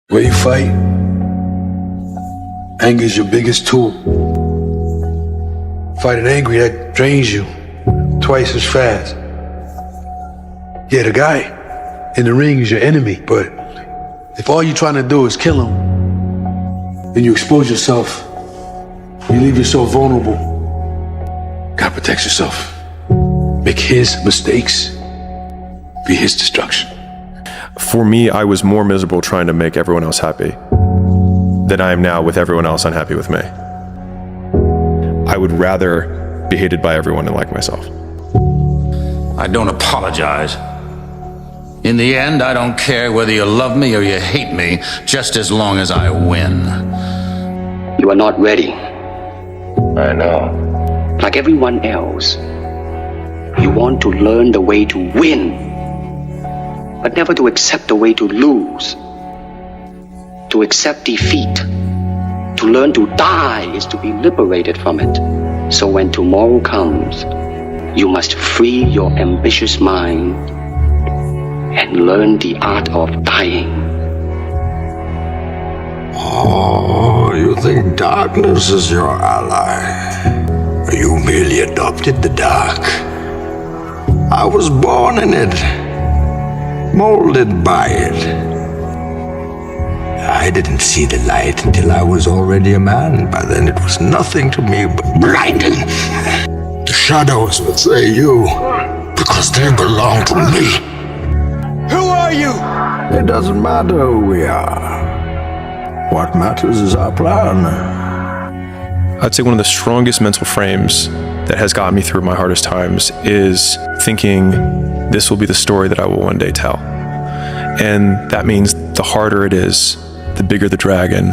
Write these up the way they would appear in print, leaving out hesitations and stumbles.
Where you fight, anger is your biggest tool. Fighting angry, that drains you twice as fast. Yeah, the guy in the ring is your enemy, but if all you're trying to do is kill him, then you expose yourself. You leave yourself vulnerable. God protects yourself. Make his mistakes be his destruction. For me, I was more miserable trying to make everyone else happy than I am now with everyone else unhappy with me. I would rather be hated by everyone and like myself. I don't apologize. In the end, I don't care whether you love me or you hate me, just as long as I win. You are not ready. I know. Like everyone else, you want to learn the way to win, but never to accept the way to lose. To accept defeat, to learn to die is to be liberated from it. So when tomorrow comes, you must free your ambitious mind and learn the art of dying. Oh, you think darkness is your ally? You merely adopted the dark. I was born in it, molded by it. I didn't see the light until I was already a man. By then it was nothing to me but blinding. The shadows betray you because they belong to me. Who are you? It doesn't matter who we are. What matters is our plan. I'd say one of the strongest mental frames that has gotten me through my hardest times is thinking this will be the story that I will one day tell. And that means the harder it is, the bigger the dragon,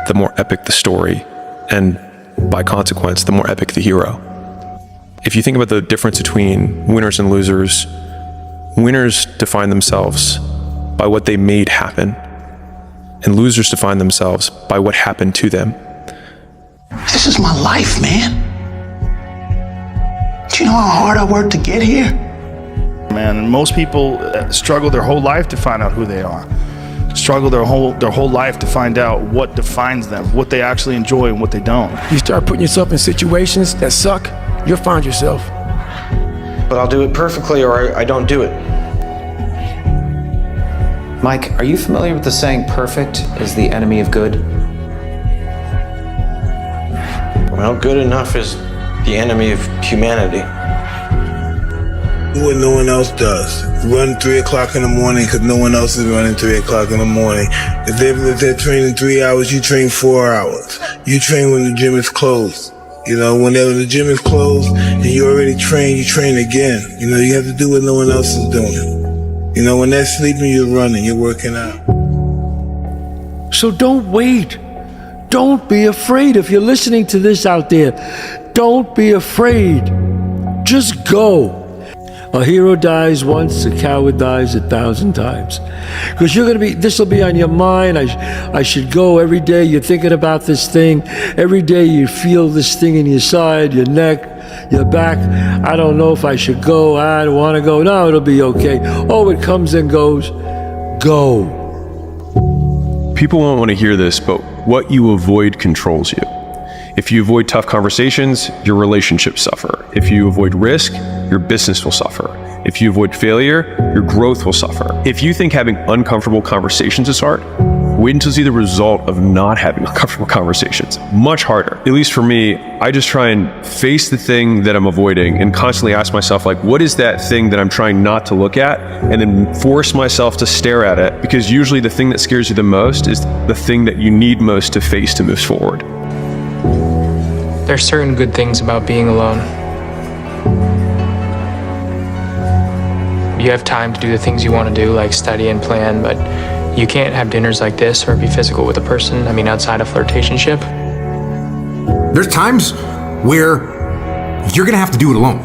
the more epic the story, and by consequence, the more epic the hero. If you think about the difference between winners and losers, winners define themselves by what they made happen, and losers define themselves by what happened to them. This is my life, man. Do you know how hard I worked to get here? Man, and most people struggle their whole life to find out who they are. Struggle their whole life to find out what defines them, what they actually enjoy and what they don't. You start putting yourself in situations that suck, you'll find yourself. But I'll do it perfectly or I don't do it. Mike, are you familiar with the saying, perfect is the enemy of good? Well, good enough is the enemy of humanity. Do what no one else does. Run 3 o'clock in the morning because no one else is running 3 o'clock in the morning. If they're training 3 hours, you train 4 hours. You train when the gym is closed. You know, whenever the gym is closed and you already trained, you train again. You know, you have to do what no one else is doing. You know, when they're sleeping, you're running, you're working out. So don't wait. Don't be afraid. If you're listening to this out there, don't be afraid. Just go. A hero dies once, a coward dies 1,000 times. Because this will be on your mind. I should go every day. You're thinking about this thing. Every day you feel this thing in your side, your neck, your back. I don't know if I should go. I don't want to go. No, it'll be okay. Oh, it comes and goes. Go. People won't want to hear this, but what you avoid controls you. If you avoid tough conversations, your relationships suffer. If you avoid risk, your business will suffer. If you avoid failure, your growth will suffer. If you think having uncomfortable conversations is hard, wait until you see the result of not having uncomfortable conversations. Much harder. At least for me, I just try and face the thing that I'm avoiding and constantly ask myself, like, what is that thing that I'm trying not to look at? And then force myself to stare at it, because usually the thing that scares you the most is the thing that you need most to face to move forward. There's certain good things about being alone. You have time to do the things you want to do, like study and plan, but you can't have dinners like this or be physical with a person, outside of flirtationship. There's times where you're gonna have to do it alone.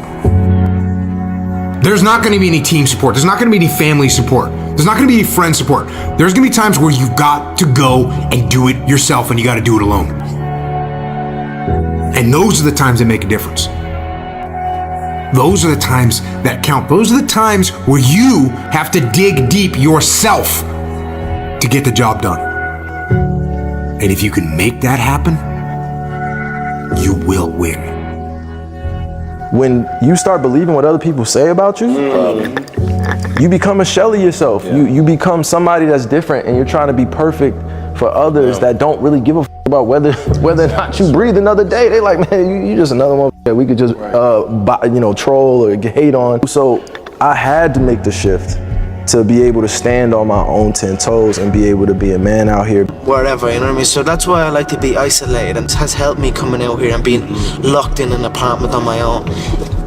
There's not gonna be any team support. There's not gonna be any family support. There's not gonna be any friend support. There's gonna be times where you've got to go and do it yourself, and you gotta do it alone. And those are the times that make a difference. Those are the times that count. Those are the times where you have to dig deep yourself to get the job done. And if you can make that happen, you will win. When you start believing what other people say about you, you become a shell of yourself. You become somebody that's different, and you're trying to be perfect for others that don't really give a about whether or not you breathe another day. They like, man, you just another one that we could just troll or hate on. So I had to make the shift to be able to stand on my own 10 toes and be able to be a man out here. Wherever, you know what I mean? So that's why I like to be isolated, and it has helped me coming out here and being locked in an apartment on my own,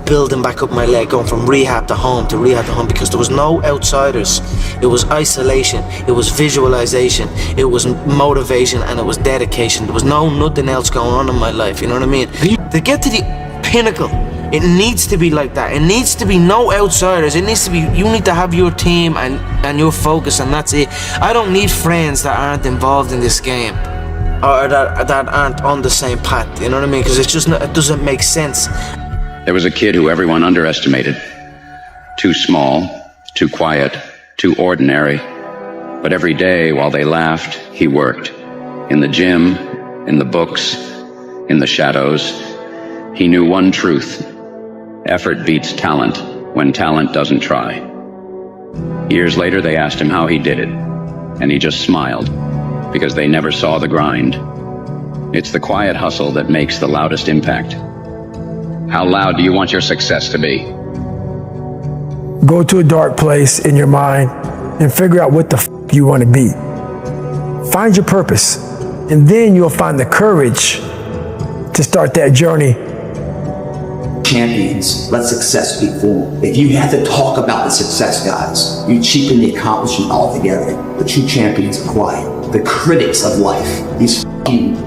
building back up my leg, going from rehab to home to rehab to home, because there was no outsiders. It was isolation, it was visualization, it was motivation, and it was dedication. There was nothing else going on in my life, you know what I mean? To get to the pinnacle, it needs to be like that. It needs to be no outsiders. It needs to be, you need to have your team and your focus, and that's it. I don't need friends that aren't involved in this game, or that aren't on the same path, you know what I mean? Because it's just not, it doesn't make sense. There was a kid who everyone underestimated. Too small, too quiet, too ordinary. But every day while they laughed, he worked. In the gym, in the books, in the shadows. He knew one truth. Effort beats talent when talent doesn't try. Years later, they asked him how he did it, and he just smiled, because they never saw the grind. It's the quiet hustle that makes the loudest impact. How loud do you want your success to be? Go to a dark place in your mind and figure out what the you want to be. Find your purpose, and then you'll find the courage to start that journey. Champions, let success be formed. If you have to talk about the success, guys, you cheapen the accomplishment altogether. The true champions are quiet. The critics of life, these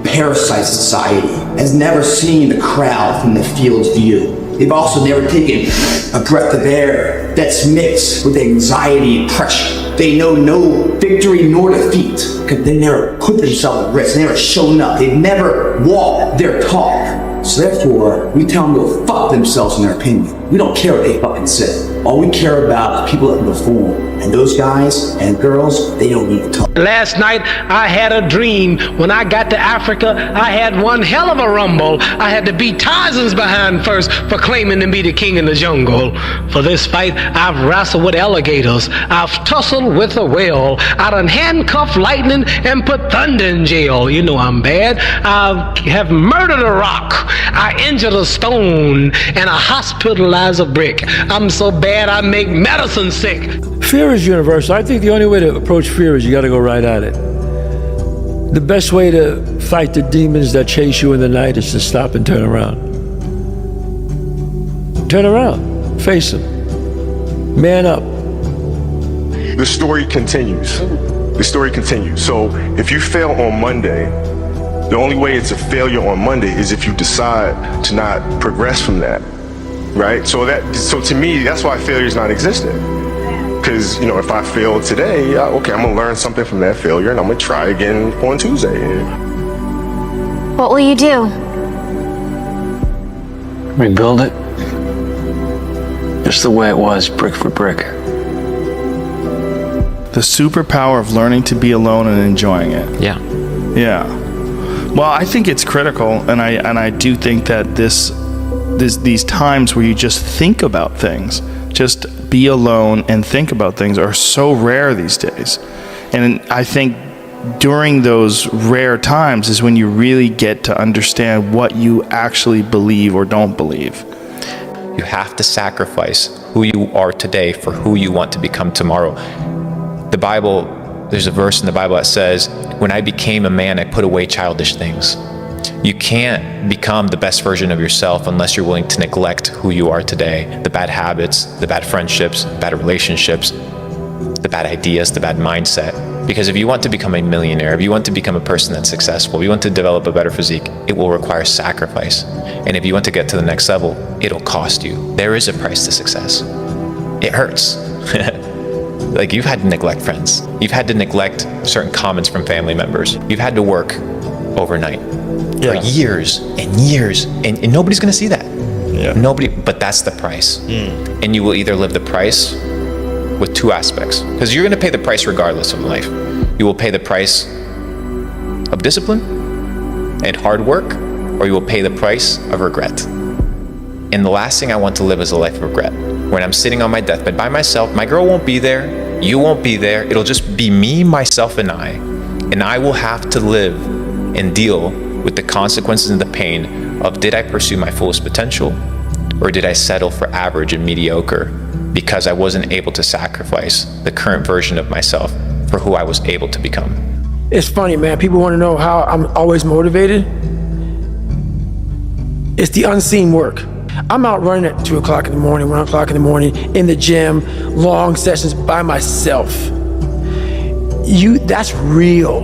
parasite society, has never seen the crowd from the field's view. They've also never taken a breath of air that's mixed with anxiety and pressure. They know no victory nor defeat, because they never put themselves at risk. They never shown up. They've never walked their talk. So therefore, we tell them to go fuck themselves in their opinion. We don't care what they fucking say. All we care about is people that perform. And those guys and girls, they don't need to talk. Last night, I had a dream. When I got to Africa, I had one hell of a rumble. I had to beat Tarzan's behind first for claiming to be the king in the jungle. For this fight, I've wrestled with alligators. I've tussled with a whale. I done handcuffed lightning and put thunder in jail. You know I'm bad. I have murdered a rock. I injured a stone, and I hospitalized a brick. I'm so bad I make medicine sick. Fear is universal. I think the only way to approach fear is you got to go right at it. The best way to fight the demons that chase you in the night is to stop and turn around. Turn around. Face them. Man up. The story continues. The story continues. So if you fail on Monday, the only way it's a failure on Monday is if you decide to not progress from that, right? So to me, that's why failure is not existent. Because, you know, if I fail today, okay, I'm gonna learn something from that failure, and I'm gonna try again on Tuesday. What will you do? Rebuild it. Just the way it was, brick for brick. The superpower of learning to be alone and enjoying it. Yeah. Yeah. Well, I think it's critical, and I do think that these times where you just think about things, just be alone and think about things, are so rare these days. And I think during those rare times is when you really get to understand what you actually believe or don't believe. You have to sacrifice who you are today for who you want to become tomorrow. The Bible, there's a verse in the Bible that says, when I became a man, I put away childish things. You can't become the best version of yourself unless you're willing to neglect who you are today. The bad habits, the bad friendships, bad relationships, the bad ideas, the bad mindset. Because if you want to become a millionaire, if you want to become a person that's successful, if you want to develop a better physique, it will require sacrifice. And if you want to get to the next level, it'll cost you. There is a price to success. It hurts. Like, you've had to neglect friends. You've had to neglect certain comments from family members. You've had to work overnight for years and years, and nobody's gonna see that. Yeah. Nobody, but that's the price. And you will either live the price with two aspects, because you're gonna pay the price regardless of life. You will pay the price of discipline and hard work, or you will pay the price of regret. And the last thing I want to live is a life of regret. When I'm sitting on my deathbed by myself, my girl won't be there, you won't be there, it'll just be me, myself, and I will have to live and deal with the consequences and the pain of, did I pursue my fullest potential, or did I settle for average and mediocre because I wasn't able to sacrifice the current version of myself for who I was able to become? It's funny, man. People want to know how I'm always motivated. It's the unseen work. I'm out running at 2 o'clock in the morning, 1 o'clock in the morning, in the gym, long sessions by myself. That's real.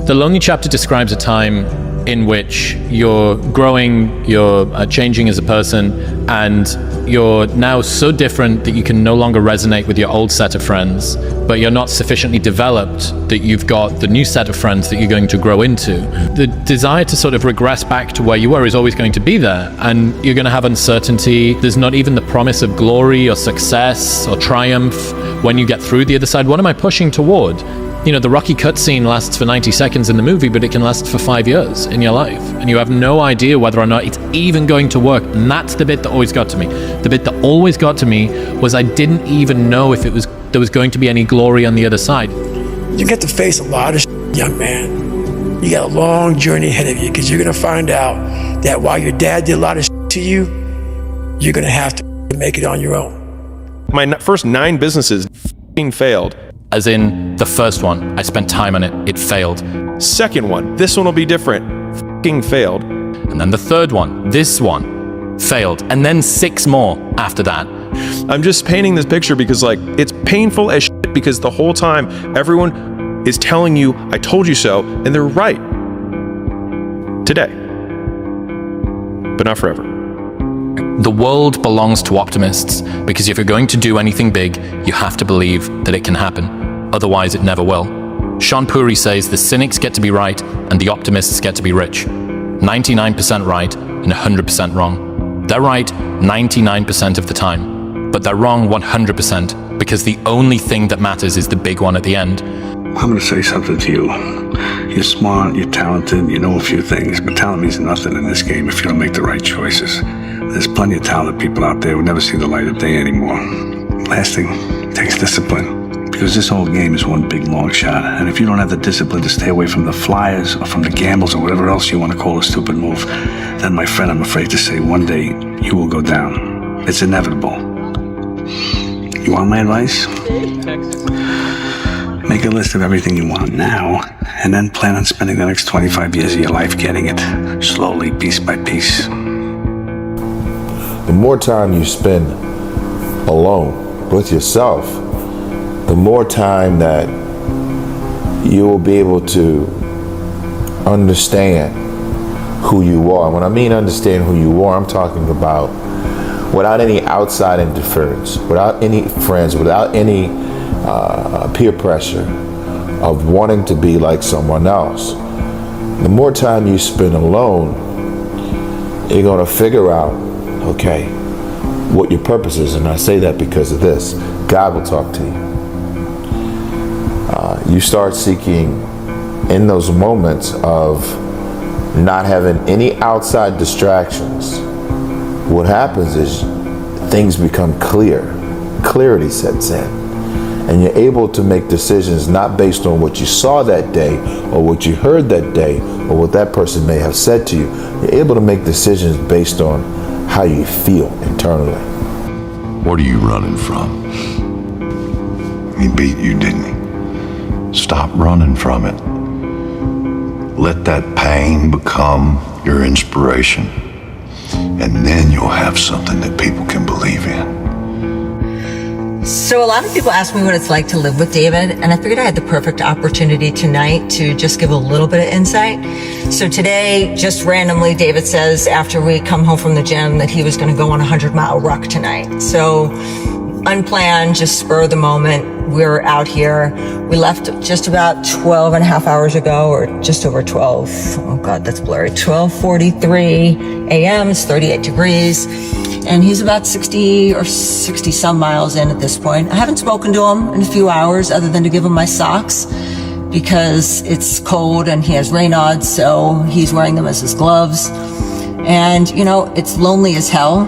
The Lonely Chapter describes a time in which you're growing, you're changing as a person, and you're now so different that you can no longer resonate with your old set of friends, but you're not sufficiently developed that you've got the new set of friends that you're going to grow into. The desire to sort of regress back to where you were is always going to be there, and you're going to have uncertainty. There's not even the promise of glory or success or triumph when you get through the other side. What am I pushing toward? You know, the Rocky cutscene lasts for 90 seconds in the movie, but it can last for 5 years in your life. And you have no idea whether or not it's even going to work. And that's the bit that always got to me. The bit that always got to me was I didn't even know if there was going to be any glory on the other side. You get to face a lot of shit, young man. You got a long journey ahead of you, because you're going to find out that while your dad did a lot of shit to you, you're going to have to make it on your own. My first 9 businesses failed. As in, the first one, I spent time on it, it failed. Second one, this one will be different, failed. And then the third one, this one, failed. And then 6 more after that. I'm just painting this picture because, like, it's painful as shit, because the whole time everyone is telling you, I told you so, and they're right. Today. But not forever. The world belongs to optimists, because if you're going to do anything big, you have to believe that it can happen. Otherwise, it never will. Sean Puri says the cynics get to be right and the optimists get to be rich. 99% right and 100% wrong. They're right 99% of the time, but they're wrong 100% because the only thing that matters is the big one at the end. I'm going to say something to you. You're smart, you're talented, you know a few things, but talent means nothing in this game if you don't make the right choices. There's plenty of talented people out there who never see the light of day anymore. Last thing, it takes discipline. Because this whole game is one big long shot. And if you don't have the discipline to stay away from the flyers or from the gambles or whatever else you want to call a stupid move, then my friend, I'm afraid to say one day you will go down. It's inevitable. You want my advice? Make a list of everything you want now, and then plan on spending the next 25 years of your life getting it, slowly, piece by piece. The more time you spend alone with yourself, the more time that you will be able to understand who you are. When I mean understand who you are, I'm talking about without any outside interference, without any friends, without any peer pressure of wanting to be like someone else. The more time you spend alone, you're going to figure out, okay, what your purpose is. And I say that because of this. God will talk to you. You start seeking in those moments of not having any outside distractions. What happens is things become clear. Clarity sets in. And you're able to make decisions not based on what you saw that day or what you heard that day or what that person may have said to you. You're able to make decisions based on how you feel internally. What are you running from? He beat you, didn't he? Stop running from it. Let that pain become your inspiration, and then you'll have something that people can believe in. So a lot of people ask me what it's like to live with David, and I figured I had the perfect opportunity tonight to just give a little bit of insight. So today, just randomly, David says after we come home from the gym that he was going to go on a 100-mile ruck tonight. So unplanned, just spur of the moment, we're out here. We left just about 12 and a half hours ago, or just over 12. Oh God, that's blurry. 12:43 a.m. It's 38 degrees. And he's about 60 or 60 some miles in at this point. I haven't spoken to him in a few hours other than to give him my socks. because it's cold and he has Raynaud's, so he's wearing them as his gloves. And, you know, it's lonely as hell.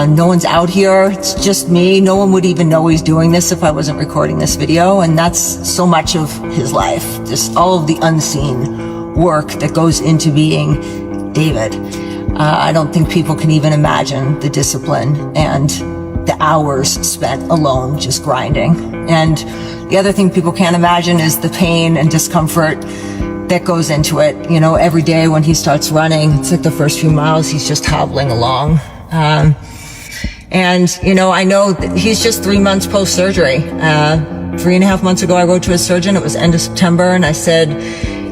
No one's out here. It's just me. No one would even know he's doing this if I wasn't recording this video. And that's so much of his life. Just all of the unseen work that goes into being David. I don't think people can even imagine the discipline and the hours spent alone just grinding. And the other thing people can't imagine is the pain and discomfort that goes into it. You know, every day when he starts running, it's like the first few miles, he's just hobbling along. And, you know, I know that he's just 3 months post-surgery. 3.5 months ago, I wrote to his surgeon. It was end of September. And I said,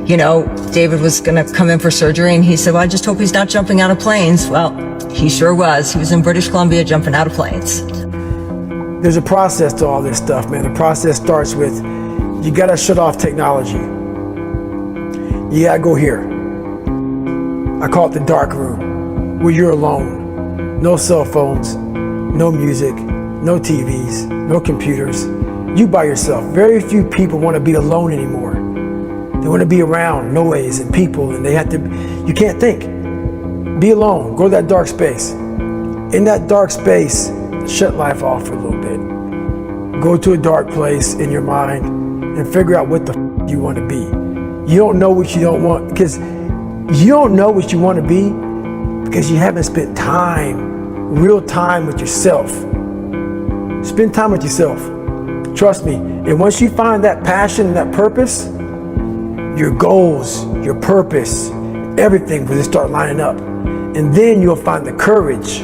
you know, David was going to come in for surgery. And he said, well, I just hope he's not jumping out of planes. Well, he sure was. He was in British Columbia jumping out of planes. There's a process to all this stuff, man. The process starts with, you got to shut off technology. You got to go here. I call it the dark room, where you're alone. No cell phones, no music, no TVs, no computers. You by yourself. Very few people want to be alone anymore. They want to be around noise and people, and they have to, you can't think. Be alone, go to that dark space. In that dark space, shut life off for a little bit. Go to a dark place in your mind and figure out what the you want to be. You don't know what you don't want, because you don't know what you want to be because you haven't spent time, real time with yourself. Spend time with yourself. Trust me. And once you find that passion and that purpose, your goals, your purpose, everything will just start lining up. And then you'll find the courage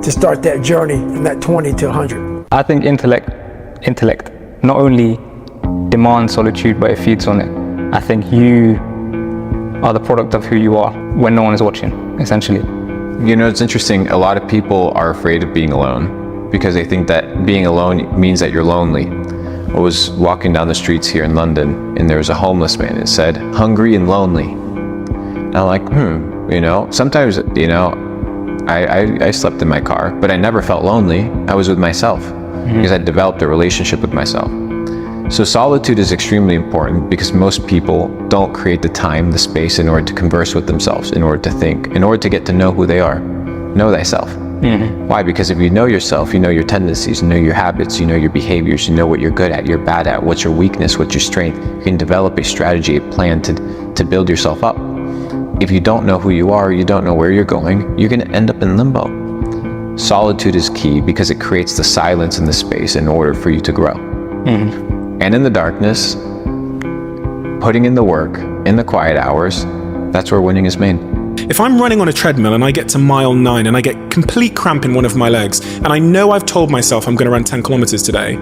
to start that journey from that 20 to 100. I think intellect not only demands solitude, but it feeds on it. I think you are the product of who you are when no one is watching, essentially. You know, it's interesting. A lot of people are afraid of being alone because they think that being alone means that you're lonely. I was walking down the streets here in London and there was a homeless man. It said, hungry and lonely. And I'm like, you know, sometimes, you know, I slept in my car, but I never felt lonely. I was with myself because I developed a relationship with myself. So solitude is extremely important because most people don't create the time, the space in order to converse with themselves, in order to think, in order to get to know who they are. Know thyself. Why? Because if you know yourself, you know your tendencies, you know your habits, you know your behaviors, you know what you're good at, you're bad at, what's your weakness, what's your strength. You can develop a strategy, a plan to build yourself up. If you don't know who you are, you don't know where you're going, you're going to end up in limbo. Solitude is key because it creates the silence and the space in order for you to grow. And in the darkness, putting in the work, in the quiet hours, that's where winning is made. If I'm running on a treadmill and I get to mile 9 and I get complete cramp in one of my legs, and I know I've told myself I'm going to run 10 kilometers today,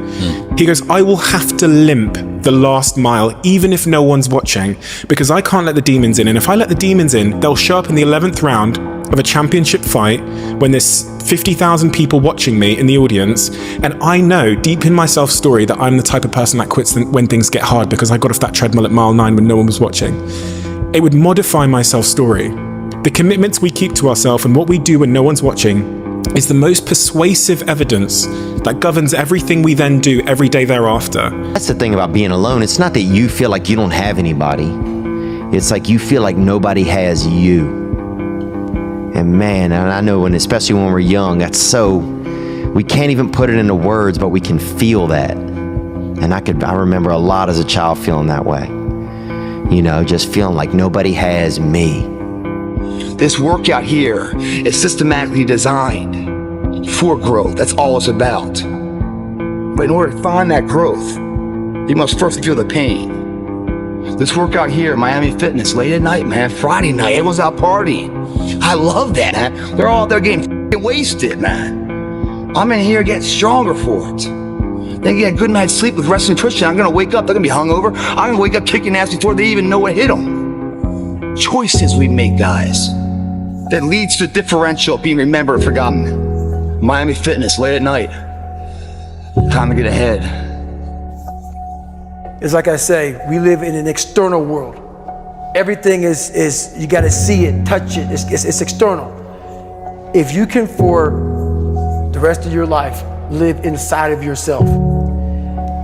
he goes, I will have to limp the last mile, even if no one's watching, because I can't let the demons in. And if I let the demons in, they'll show up in the 11th round of a championship fight when there's 50,000 people watching me in the audience, and I know deep in my self-story that I'm the type of person that quits when things get hard because I got off that treadmill at mile 9 when no one was watching. It would modify my self-story. The commitments we keep to ourselves and what we do when no one's watching is the most persuasive evidence that governs everything we then do every day thereafter. That's the thing about being alone. It's not that you feel like you don't have anybody. It's like you feel like nobody has you. And man, and I know especially when we're young, that's so, we can't even put it into words, but we can feel that. And I remember a lot as a child feeling that way. You know, just feeling like nobody has me. This workout here is systematically designed for growth. That's all it's about. But in order to find that growth, you must first feel the pain. This workout here, Miami Fitness, late at night, man, Friday night, everyone's out partying. I love that, man. They're all out there getting wasted, man. I'm in here getting stronger for it. They get a good night's sleep with rest and nutrition. I'm gonna wake up, they're gonna be hungover. I'm gonna wake up kicking ass before they even know what hit them. Choices we make, guys, that leads to differential being remembered, forgotten. Miami Fitness, late at night. Time to get ahead. It's like I say, we live in an external world. Everything is you got to see it, touch it. It's external. If you can, for the rest of your life, live inside of yourself,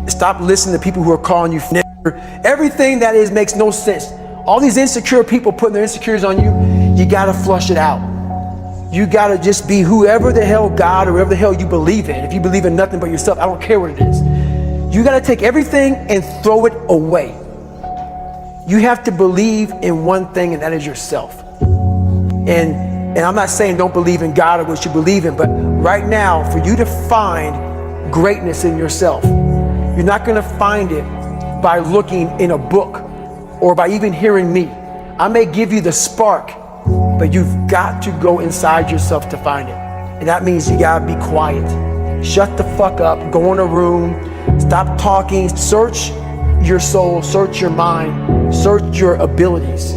stop listening to people who are calling you Everything that is makes no sense. All these insecure people putting their insecurities on you, you gotta flush it out. You gotta just be whoever the hell God or whoever the hell you believe in. If you believe in nothing but yourself, I don't care what it is. You gotta take everything and throw it away. You have to believe in one thing, and that is yourself. And I'm not saying don't believe in God or what you believe in, but right now, for you to find greatness in yourself, you're not gonna find it by looking in a book or by even hearing me. I may give you the spark, but you've got to go inside yourself to find it. And that means you gotta be quiet. Shut the fuck up, go in a room, stop talking, search your soul, search your mind, search your abilities,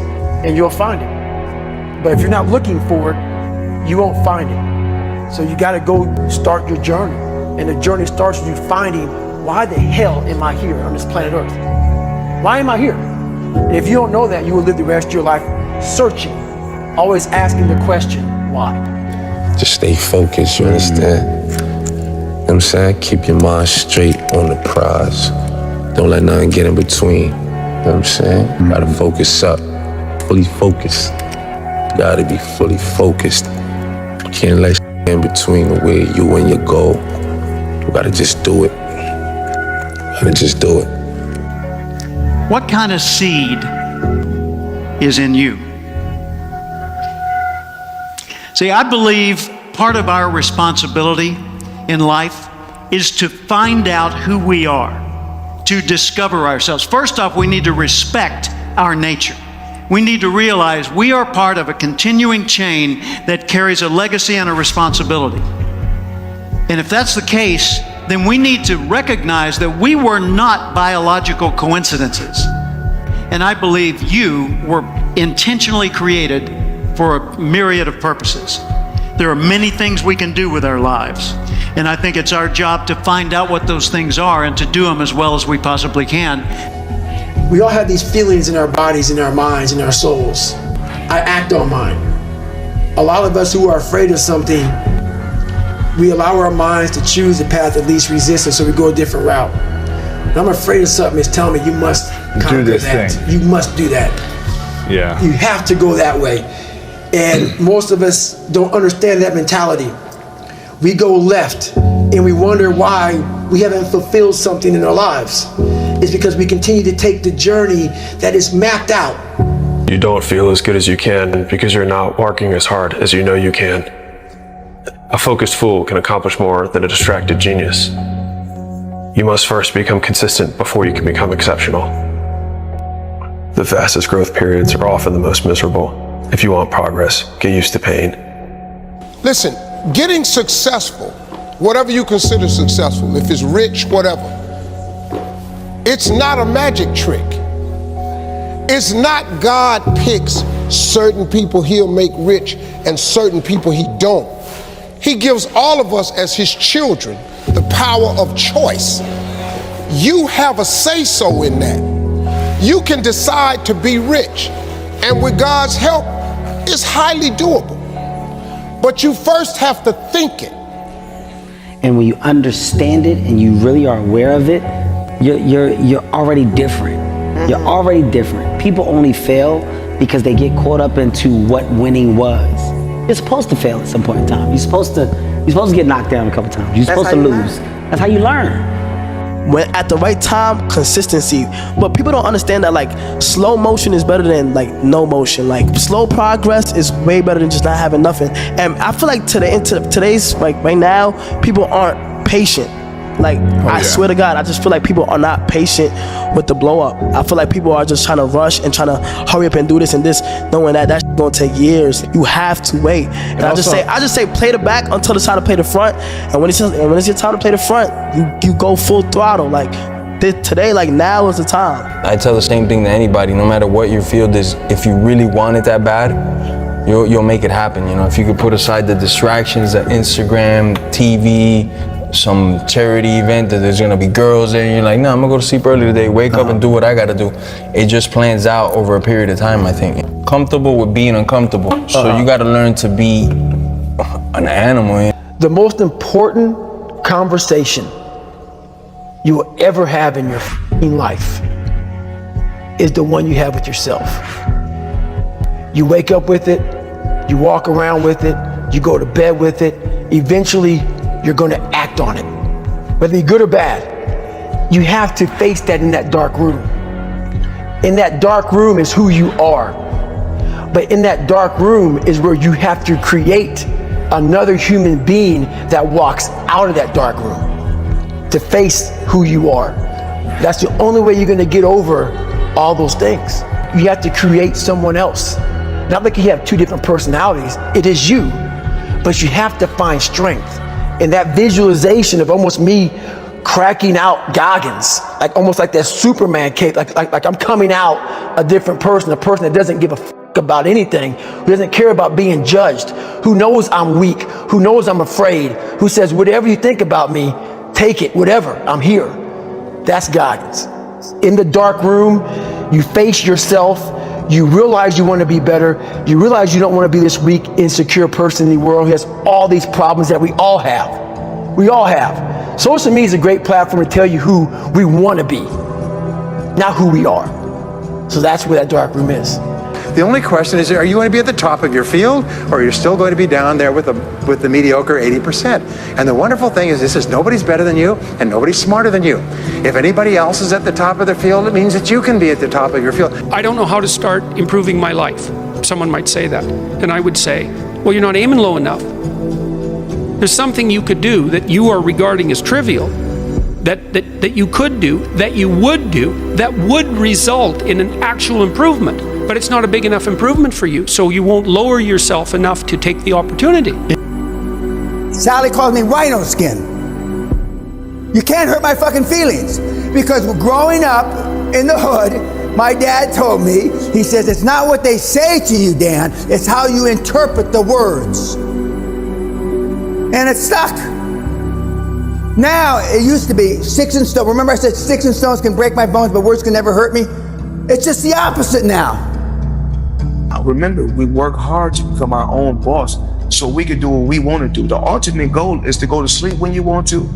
and you'll find it. But if you're not looking for it, you won't find it. So you gotta go start your journey. And the journey starts with you finding, why the hell am I here on this planet Earth? Why am I here? And if you don't know that, you will live the rest of your life searching, always asking the question, why? Just stay focused, you understand? You know what I'm saying? Keep your mind straight on the prize. Don't let nothing get in between. You know what I'm saying? You gotta focus up, fully focused. You gotta be fully focused. You can't let shit in between the way you and your goal. You gotta just do it. You gotta just do it. What kind of seed is in you? See, I believe part of our responsibility in life is to find out who we are, to discover ourselves. First off, we need to respect our nature. We need to realize we are part of a continuing chain that carries a legacy and a responsibility. And if that's the case, then we need to recognize that we were not biological coincidences. And I believe you were intentionally created for a myriad of purposes. There are many things we can do with our lives. And I think it's our job to find out what those things are and to do them as well as we possibly can. We all have these feelings in our bodies, in our minds, in our souls. I act on mine. A lot of us who are afraid of something, we allow our minds to choose the path of least resistance, so we go a different route. When I'm afraid of something, it's telling me you must conquer that. You must do that. Yeah. You have to go that way. And most of us don't understand that mentality. We go left and we wonder why we haven't fulfilled something in our lives. It's because we continue to take the journey that is mapped out. You don't feel as good as you can because you're not working as hard as you know you can. A focused fool can accomplish more than a distracted genius. You must first become consistent before you can become exceptional. The fastest growth periods are often the most miserable. If you want progress, get used to pain. Listen, getting successful, whatever you consider successful, if it's rich, whatever, it's not a magic trick. It's not God picks certain people he'll make rich and certain people he don't. He gives all of us as his children the power of choice. You have a say-so in that. You can decide to be rich, and with God's help, it's highly doable. But you first have to think it. And when you understand it and you really are aware of it, you're already different. You're already different. People only fail because they get caught up into what winning was. You're supposed to fail at some point in time. You're supposed to get knocked down a couple times. You're supposed to lose. That's how you learn. When at the right time, consistency. But people don't understand that like slow motion is better than like no motion. Like slow progress is way better than just not having nothing. And I feel like today's like right now, people aren't patient. Like I swear to God, I just feel like people are not patient with the blow up. I feel like people are just trying to rush and trying to hurry up and do this and this, knowing that that's gonna take years. You have to wait. And I just say play the back until it's time to play the front. And when it's your time to play the front, you go full throttle. Like today, like now is the time. I tell the same thing to anybody, no matter what your field is. If you really want it that bad, you'll make it happen. You know, if you could put aside the distractions, the Instagram, TV, some charity event that there's gonna be girls there, and you're like, no, I'm gonna go to sleep early today, wake up and do what I gotta do. It just plans out over a period of time, I think. Comfortable with being uncomfortable. So you gotta learn to be an animal. The most important conversation you will ever have in your life is the one you have with yourself. You wake up with it, you walk around with it, you go to bed with it. Eventually, you're going to act on it, whether you're good or bad. You have to face that in that dark room. In that dark room is who you are. But in that dark room is where you have to create another human being that walks out of that dark room to face who you are. That's the only way you're going to get over all those things. You have to create someone else. Not like you have two different personalities. It is you. But you have to find strength. And that visualization of almost me cracking out Goggins, like almost like that Superman cape, like I'm coming out a different person, a person that doesn't give a fuck about anything, who doesn't care about being judged, who knows I'm weak, who knows I'm afraid, who says, whatever you think about me, take it, whatever, I'm here. That's Goggins. In the dark room, you face yourself, you realize you want to be better, you realize you don't want to be this weak, insecure person in the world who has all these problems that we all have. We all have. Social media is a great platform to tell you who we want to be, not who we are. So that's where that dark room is. The only question is, are you going to be at the top of your field, or you're still going to be down there with the mediocre 80%? And the wonderful thing is this: is nobody's better than you, and nobody's smarter than you. If anybody else is at the top of their field, it means that you can be at the top of your field. I don't know how to start improving my life. Someone might say that. And I would say, well, you're not aiming low enough. There's something you could do that you are regarding as trivial, that you could do, that you would do, that would result in an actual improvement. But it's not a big enough improvement for you, so you won't lower yourself enough to take the opportunity. Sally calls me rhino skin. You can't hurt my fucking feelings. Because growing up in the hood, my dad told me, he says, it's not what they say to you, Dan, it's how you interpret the words. And it stuck. Now, it used to be sticks and stones. Remember I said sticks and stones can break my bones, but words can never hurt me? It's just the opposite now. Remember, we work hard to become our own boss so we can do what we want to do. The ultimate goal is to go to sleep when you want to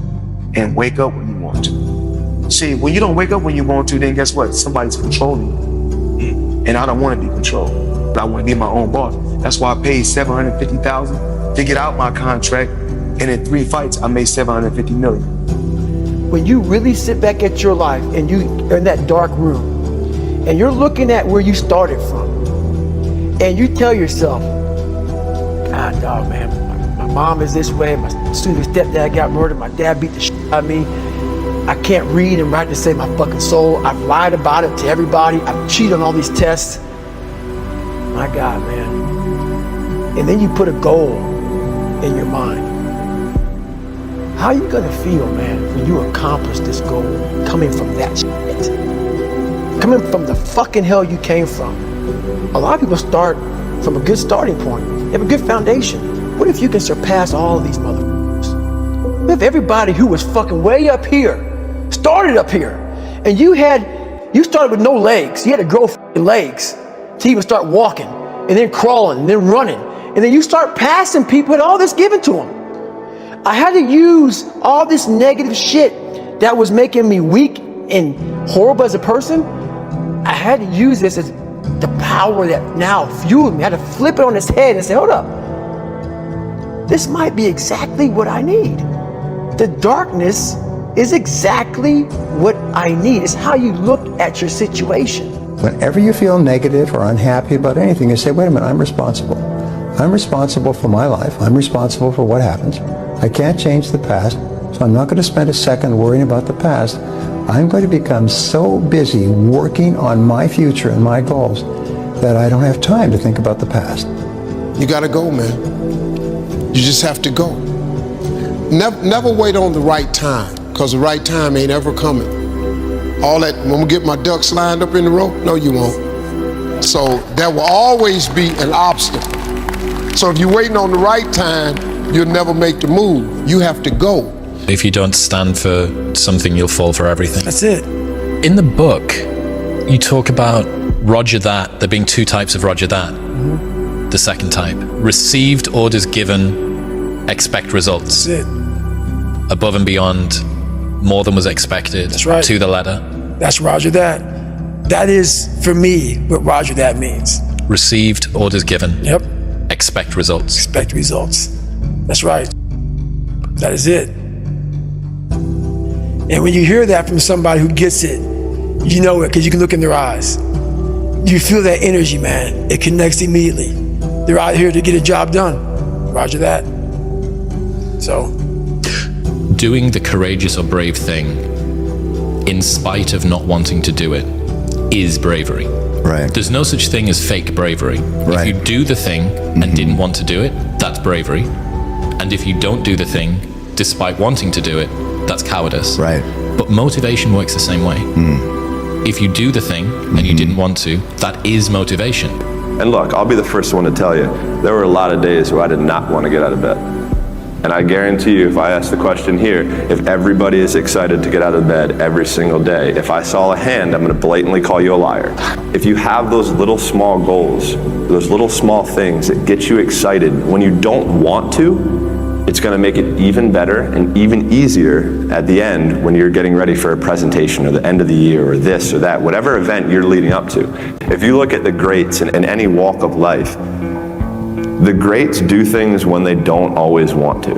and wake up when you want to. See, when you don't wake up when you want to, then guess what? Somebody's controlling you. And I don't want to be controlled. I want to be my own boss. That's why I paid $750,000 to get out my contract. And in 3 fights, I made $750 million. When you really sit back at your life and you're in that dark room and you're looking at where you started from and you tell yourself, God, dog, man, my mom is this way, my stepdad got murdered, my dad beat the shit out of me, I can't read and write to save my fucking soul, I've lied about it to everybody, I've cheated on all these tests. My God, man. And then you put a goal in your mind. How are you gonna feel, man, when you accomplish this goal coming from that shit? Coming from the fucking hell you came from. A lot of people start from a good starting point. They have a good foundation. What if you can surpass all of these motherfuckers? What if everybody who was fucking way up here started up here, and you started with no legs. You had to grow fucking legs to even start walking, and then crawling, and then running, and then you start passing people with all this given to them. I had to use all this negative shit that was making me weak and horrible as a person. I had to use this as the power that now fueled me. I had to flip it on its head and say, hold up. This might be exactly what I need. The darkness is exactly what I need. It's how you look at your situation. Whenever you feel negative or unhappy about anything, you say, wait a minute, I'm responsible. I'm responsible for my life. I'm responsible for what happens. I can't change the past, so I'm not going to spend a second worrying about the past. I'm going to become so busy working on my future and my goals that I don't have time to think about the past. You got to go, man. You just have to go. Never wait on the right time, because the right time ain't ever coming. All that, when we get my ducks lined up in the row, no, you won't. So there will always be an obstacle. So if you're waiting on the right time, you'll never make the move. You have to go. If you don't stand for something, you'll fall for everything. That's it. In the book, you talk about Roger that, there being 2 types of Roger that. Mm-hmm. The second type, received orders given, expect results. That's it. Above and beyond, more than was expected. That's right. To the letter. That's Roger that. That is, for me, what Roger that means. Received, orders given. Yep. Expect results. Expect results. That's right. That is it. And when you hear that from somebody who gets it, you know it because you can look in their eyes. You feel that energy, man. It connects immediately. They're out here to get a job done. Roger that. So. Doing the courageous or brave thing in spite of not wanting to do it is bravery. Right. There's no such thing as fake bravery. Right. If you do the thing and didn't want to do it, that's bravery. And if you don't do the thing despite wanting to do it, that's cowardice. Right. But motivation works the same way. If you do the thing and you didn't want to, that is motivation. And look, I'll be the first one to tell you, there were a lot of days where I did not want to get out of bed. And I guarantee you, if I ask the question here, if everybody is excited to get out of bed every single day, if I saw a hand, I'm going to blatantly call you a liar. If you have those little small goals, those little small things that get you excited when you don't want to, it's going to make it even better and even easier at the end when you're getting ready for a presentation or the end of the year or this or that, whatever event you're leading up to. If you look at the greats in any walk of life, the greats do things when they don't always want to.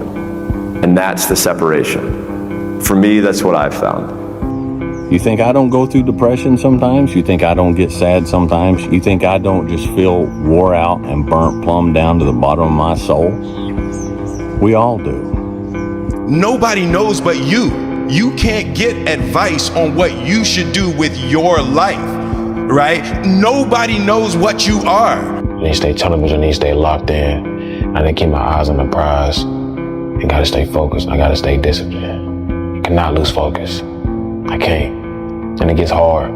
And that's the separation. For me, that's what I've found. You think I don't go through depression sometimes? You think I don't get sad sometimes? You think I don't just feel wore out and burnt plumb down to the bottom of my soul? We all do. Nobody knows but you. You can't get advice on what you should do with your life, right? Nobody knows what you are. I need to stay television, I need to stay locked in. I need to keep my eyes on the prize. I gotta stay focused, I gotta stay disciplined. I cannot lose focus. I can't. And it gets hard.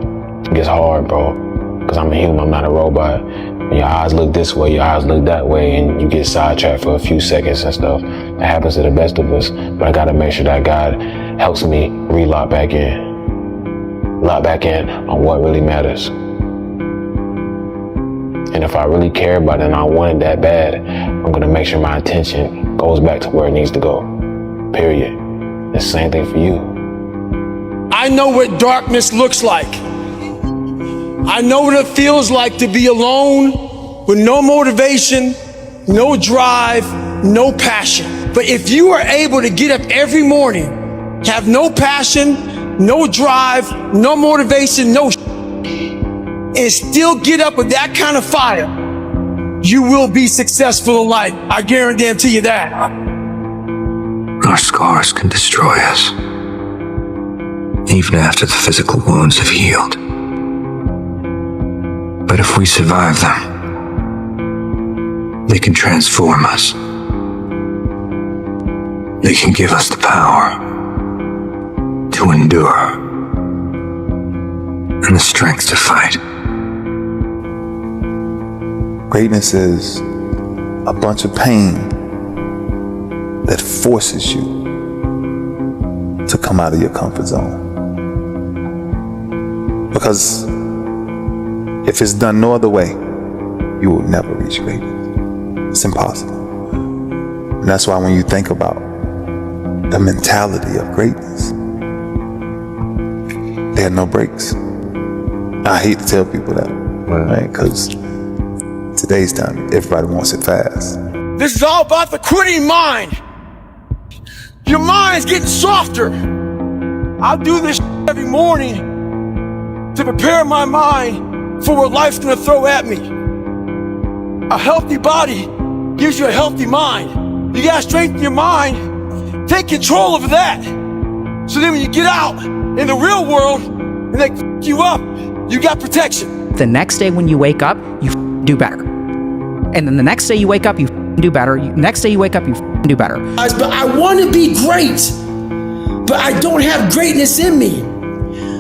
It gets hard, bro. Because I'm a human, I'm not a robot. When your eyes look this way, your eyes look that way, and you get sidetracked for a few seconds and stuff. That happens to the best of us. But I gotta make sure that God helps me re-lock back in. Lock back in on what really matters. And if I really care about it and I want it that bad, I'm gonna make sure my attention goes back to where it needs to go. Period. It's the same thing for you. I know what darkness looks like. I know what it feels like to be alone with no motivation, no drive, no passion. But if you are able to get up every morning, have no passion, no drive, no motivation, no and still get up with that kind of fire, you will be successful in life. I guarantee you that. Our scars can destroy us, even after the physical wounds have healed. But if we survive them, they can transform us. They can give us the power to endure and the strength to fight. Greatness is a bunch of pain that forces you to come out of your comfort zone. Because if it's done no other way, you will never reach greatness. It's impossible. And that's why when you think about the mentality of greatness, there are no breaks. I hate to tell people that, right? Because today's time, everybody wants it fast. This is all about the quitting mind. Your mind's getting softer. I do this every morning to prepare my mind for what life's gonna throw at me. A healthy body gives you a healthy mind. You gotta strengthen your mind, take control of that. So then when you get out in the real world and they f*** you up, you got protection. The next day when you wake up, you do better. And then the next day you wake up, you do better. Next day you wake up, you do better. But I wanna be great, but I don't have greatness in me.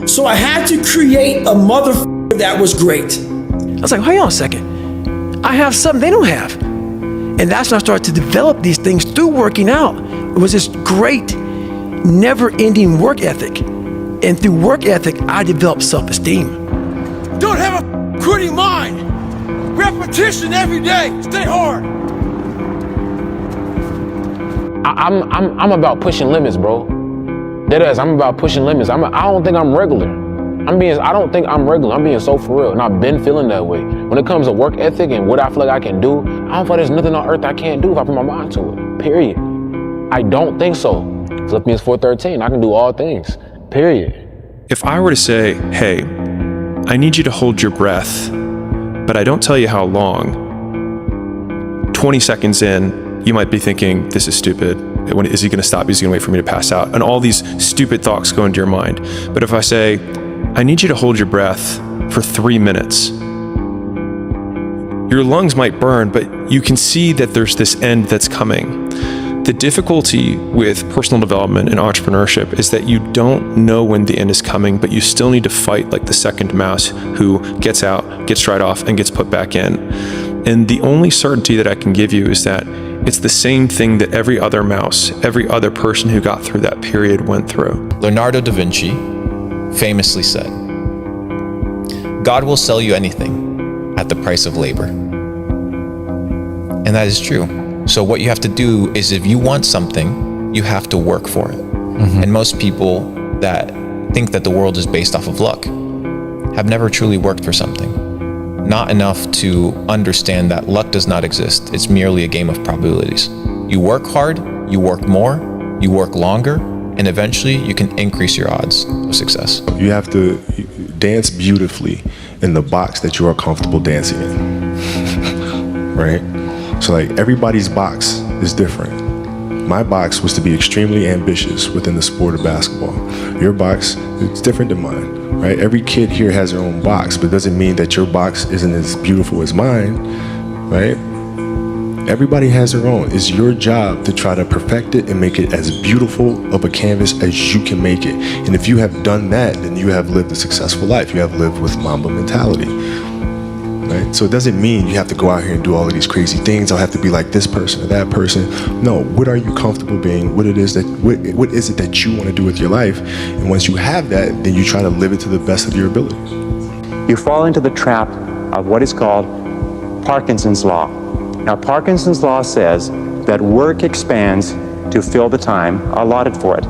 So I had to create a motherfucker that was great. I was like, hang on a second. I have something they don't have. And that's when I started to develop these things through working out. It was this great, never-ending work ethic. And through work ethic, I developed self-esteem. Don't have a quitting mind. Repetition every day. Stay hard. I'm about pushing limits, bro. That is, I'm about pushing limits. I don't think I'm regular. I don't think I'm regular. I'm being so for real, and I've been feeling that way. When it comes to work ethic and what I feel like I can do, I don't feel like there's nothing on earth I can't do if I put my mind to it, period. I don't think so. Philippians 4:13, I can do all things, period. If I were to say, hey, I need you to hold your breath, but I don't tell you how long, 20 seconds in, you might be thinking, this is stupid. Is he gonna stop? Is he gonna wait for me to pass out? And all these stupid thoughts go into your mind. But if I say, I need you to hold your breath for 3 minutes, your lungs might burn, but you can see that there's this end that's coming. The difficulty with personal development and entrepreneurship is that you don't know when the end is coming, but you still need to fight like the second mouse who gets out, gets dried off, and gets put back in. And the only certainty that I can give you is that it's the same thing that every other mouse, every other person who got through that period went through. Leonardo da Vinci famously said, God will sell you anything at the price of labor. And that is true. So what you have to do is, if you want something, you have to work for it. And most people that think that the world is based off of luck have never truly worked for something. Not enough to understand that luck does not exist. It's merely a game of probabilities. You work hard, you work more, you work longer, and eventually you can increase your odds of success. You have to dance beautifully in the box that you are comfortable dancing in, right? So like everybody's box is different. My box was to be extremely ambitious within the sport of basketball. Your box is different than mine, right? Every kid here has their own box, but it doesn't mean that your box isn't as beautiful as mine, right? Everybody has their own. It's your job to try to perfect it and make it as beautiful of a canvas as you can make it. And if you have done that, then you have lived a successful life. You have lived with Mamba mentality. Right? So it doesn't mean you have to go out here and do all of these crazy things. I'll have to be like this person or that person. No, what are you comfortable being? What is it that you want to do with your life? And once you have that, then you try to live it to the best of your ability. You fall into the trap of what is called Parkinson's law. Now, Parkinson's law says that work expands to fill the time allotted for it.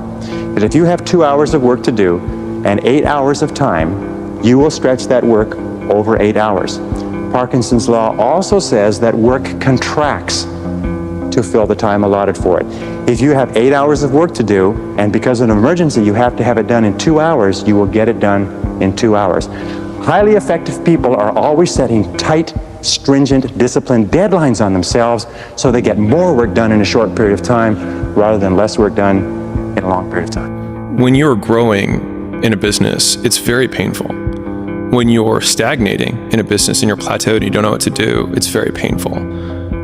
That if you have 2 hours of work to do and 8 hours of time, you will stretch that work over 8 hours. Parkinson's law also says that work contracts to fill the time allotted for it. If you have 8 hours of work to do, and because of an emergency you have to have it done in 2 hours, you will get it done in 2 hours. Highly effective people are always setting tight, stringent, disciplined deadlines on themselves so they get more work done in a short period of time rather than less work done in a long period of time. When you're growing in a business, it's very painful. When you're stagnating in a business and you're plateaued and you don't know what to do, it's very painful.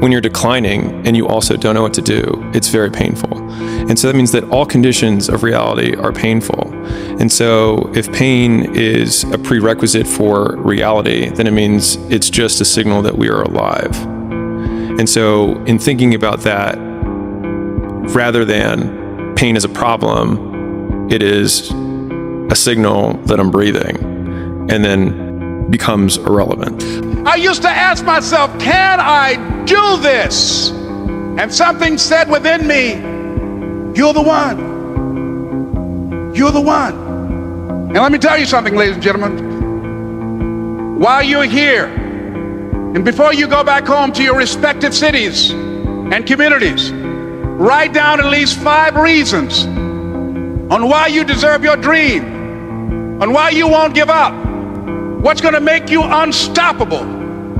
When you're declining and you also don't know what to do, it's very painful. And so that means that all conditions of reality are painful. And so if pain is a prerequisite for reality, then it means it's just a signal that we are alive. And so in thinking about that, rather than pain as a problem, it is a signal that I'm breathing, and then becomes irrelevant. I used to ask myself, can I do this? And something said within me, you're the one. You're the one. And let me tell you something, ladies and gentlemen. While you're here, and before you go back home to your respective cities and communities, write down at least 5 reasons on why you deserve your dream, on why you won't give up, what's going to make you unstoppable,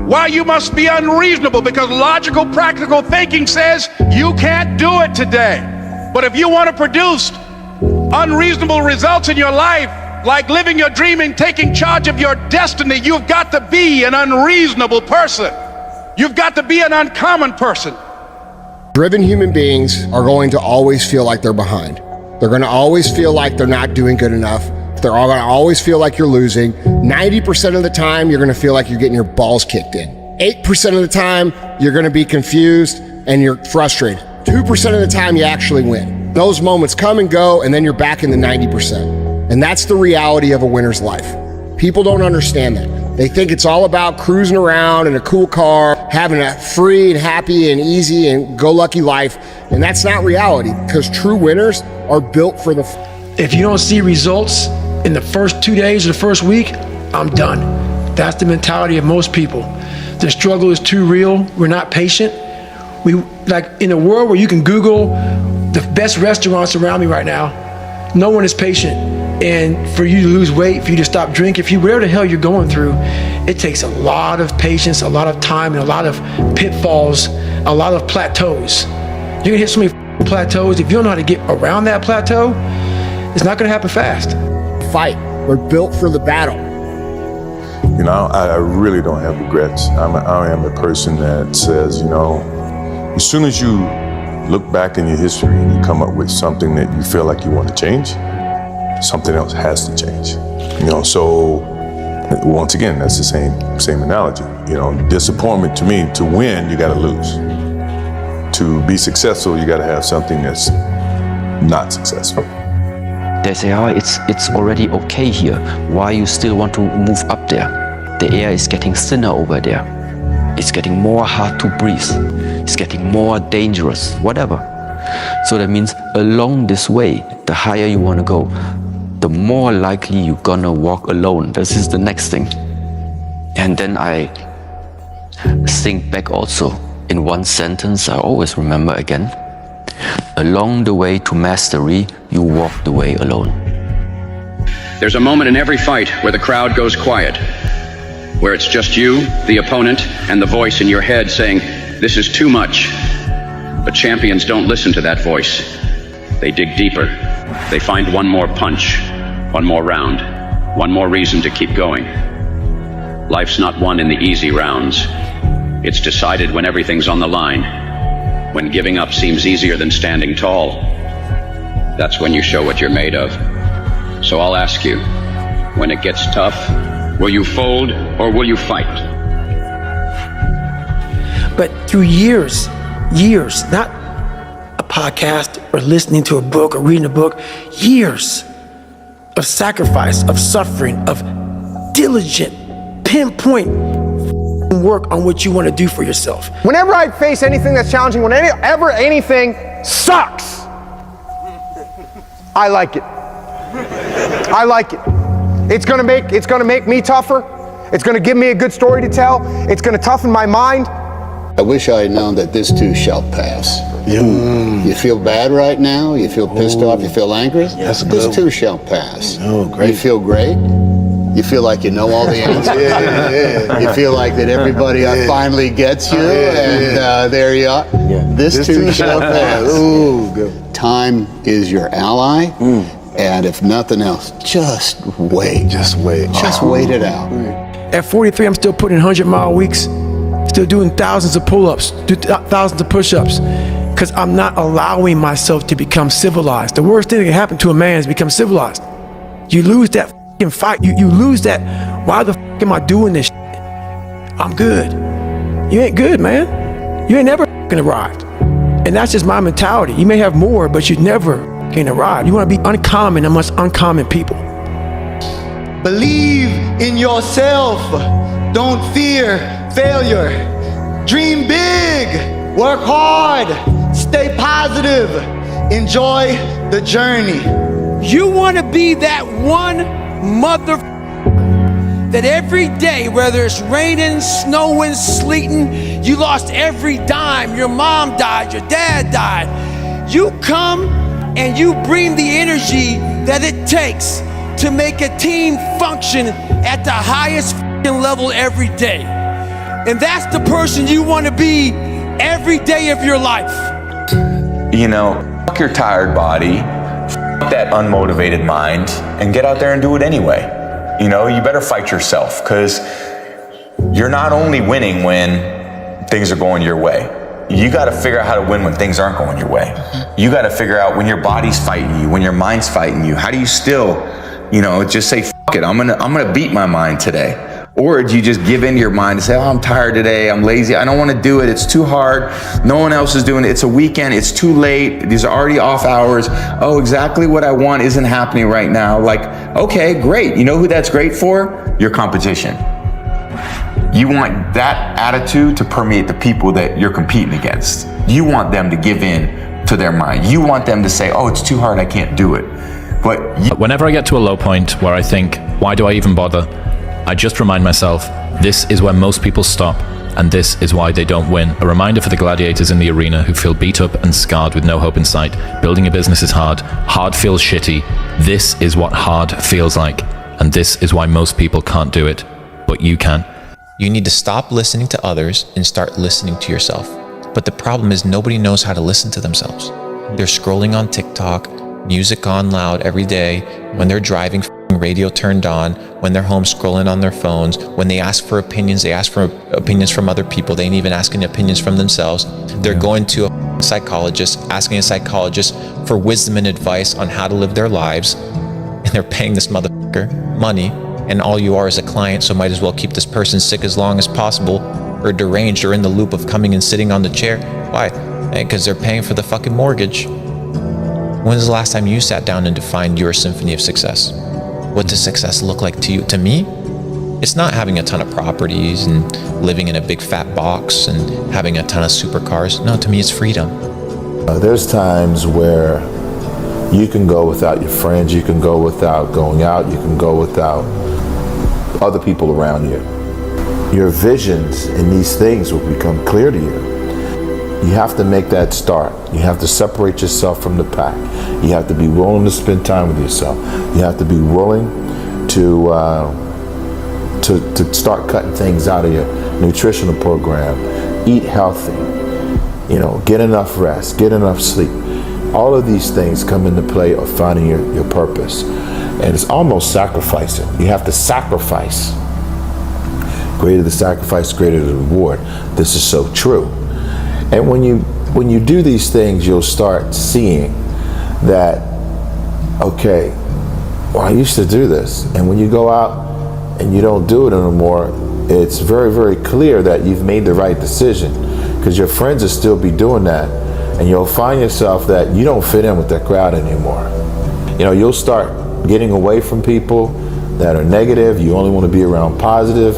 why you must be unreasonable, because logical, practical thinking says you can't do it today. But if you want to produce unreasonable results in your life, like living your dream and taking charge of your destiny, you've got to be an unreasonable person. You've got to be an uncommon person. Driven human beings are going to always feel like they're behind. They're going to always feel like they're not doing good enough. They're all going to always feel like you're losing. 90% of the time, you're going to feel like you're getting your balls kicked in. 8% of the time, you're going to be confused and you're frustrated. 2% of the time, you actually win. Those moments come and go, and then you're back in the 90%. And that's the reality of a winner's life. People don't understand that. They think it's all about cruising around in a cool car, having a free and happy and easy and go-lucky life. And that's not reality, because true winners are built for the... If you don't see results in the first 2 days or the first week, I'm done. That's the mentality of most people. The struggle is too real. We're not patient. We, like in a world where you can Google the best restaurants around me right now, no one is patient. And for you to lose weight, for you to stop drinking, whatever the hell you're going through, it takes a lot of patience, a lot of time, and a lot of pitfalls, a lot of plateaus. You're gonna hit so many plateaus. If you don't know how to get around that plateau, it's not gonna happen fast. Fight. We're built for the battle. You know, I really don't have regrets. I am a person that says, you know, as soon as you look back in your history and you come up with something that you feel like you want to change, something else has to change. You know, so once again, that's the same analogy. You know, disappointment to me, to win, you got to lose. To be successful, you got to have something that's not successful. They say, oh, it's already okay here. Why you still want to move up there? The air is getting thinner over there. It's getting more hard to breathe. It's getting more dangerous, whatever. So that means along this way, the higher you want to go, the more likely you're gonna walk alone. This is the next thing. And then I think back also in one sentence I always remember again. Along the way to mastery, you walk the way alone. There's a moment in every fight where the crowd goes quiet, where it's just you, the opponent, and the voice in your head saying, this is too much. But champions don't listen to that voice. They dig deeper. They find one more punch, one more round, one more reason to keep going. Life's not won in the easy rounds. It's decided when everything's on the line, when giving up seems easier than standing tall. That's when you show what you're made of. So I'll ask you, when it gets tough, will you fold or will you fight? But through years, not a podcast or listening to a book or reading a book, years of sacrifice, of suffering, of diligent, pinpoint work on what you want to do for yourself. Whenever I face anything that's challenging, whenever anything sucks, I like it. I like it. It's gonna make me tougher. It's gonna give me a good story to tell. It's gonna toughen my mind. I wish I had known that this too shall pass. You feel bad right now? You feel pissed off? You feel angry? That's this good. too shall pass. Oh, great. You feel great? You feel like you know all the answers? You feel like that everybody finally gets you, and there you are. This too shall pass. Ooh, good. Time is your ally, and if nothing else, just wait. Just wait. Just wait it out. At 43, I'm still putting 100-mile weeks, still doing thousands of pull-ups, thousands of push-ups, because I'm not allowing myself to become civilized. The worst thing that can happen to a man is become civilized. You lose that f***ing fight. You lose that, why the f*** am I doing this shit? I'm good. You ain't good, man. You ain't never f***ing arrived. And that's just my mentality. You may have more, but you never f***ing arrived. You want to be uncommon amongst uncommon people. Believe in yourself. Don't fear failure. Dream big. Work hard. Stay positive. Enjoy the journey. You want to be that one mother that every day, whether it's raining, snowing, sleeting, you lost every dime, your mom died, your dad died. You come and you bring the energy that it takes to make a team function at the highest level every day. And that's the person you want to be every day of your life. You know, fuck your tired body, fuck that unmotivated mind, and get out there and do it anyway. You know, you better fight yourself, because you're not only winning when things are going your way. You got to figure out how to win when things aren't going your way. You got to figure out when your body's fighting you, when your mind's fighting you. How do you still, you know, just say, fuck it, I'm gonna beat my mind today? Or do you just give in to your mind and say, oh, I'm tired today, I'm lazy, I don't want to do it, it's too hard, no one else is doing it, it's a weekend, it's too late, these are already off hours, oh, exactly what I want isn't happening right now. Like, okay, great. You know who that's great for? Your competition. You want that attitude to permeate the people that you're competing against. You want them to give in to their mind. You want them to say, oh, it's too hard, I can't do it. But whenever I get to a low point where I think, why do I even bother? I just remind myself, this is where most people stop, and this is why they don't win. A reminder for the gladiators in the arena who feel beat up and scarred with no hope in sight. Building a business is hard. Hard feels shitty. This is what hard feels like, and this is why most people can't do it, but you can. You need to stop listening to others and start listening to yourself. But the problem is nobody knows how to listen to themselves. They're scrolling on TikTok, music on loud every day, when they're driving, radio turned on, when they're home scrolling on their phones, when they ask for opinions, they ask for opinions from other people. They ain't even asking opinions from themselves. They're going to a psychologist, asking a psychologist for wisdom and advice on how to live their lives, and they're paying this motherfucker money, and all you are is a client, so might as well keep this person sick as long as possible, or deranged, or in the loop of coming and sitting on the chair. Why? Because they're paying for the fucking mortgage. When was the last time you sat down and defined your symphony of success? What does success look like to you? To me, it's not having a ton of properties and living in a big fat box and having a ton of supercars. No, to me, it's freedom. There's times where you can go without your friends, you can go without going out, you can go without other people around you. Your visions in these things will become clear to you. You have to make that start. You have to separate yourself from the pack. You have to be willing to spend time with yourself. You have to be willing to start cutting things out of your nutritional program. Eat healthy. Get enough rest. Get enough sleep. All of these things come into play of finding your purpose. And it's almost sacrificing. You have to sacrifice. Greater the sacrifice, greater the reward. This is so true. And when you do these things, you'll start seeing that, okay, well, I used to do this. And when you go out and you don't do it anymore, it's very, very clear that you've made the right decision, because your friends will still be doing that. And you'll find yourself that you don't fit in with that crowd anymore. You'll start getting away from people that are negative. You only want to be around positive.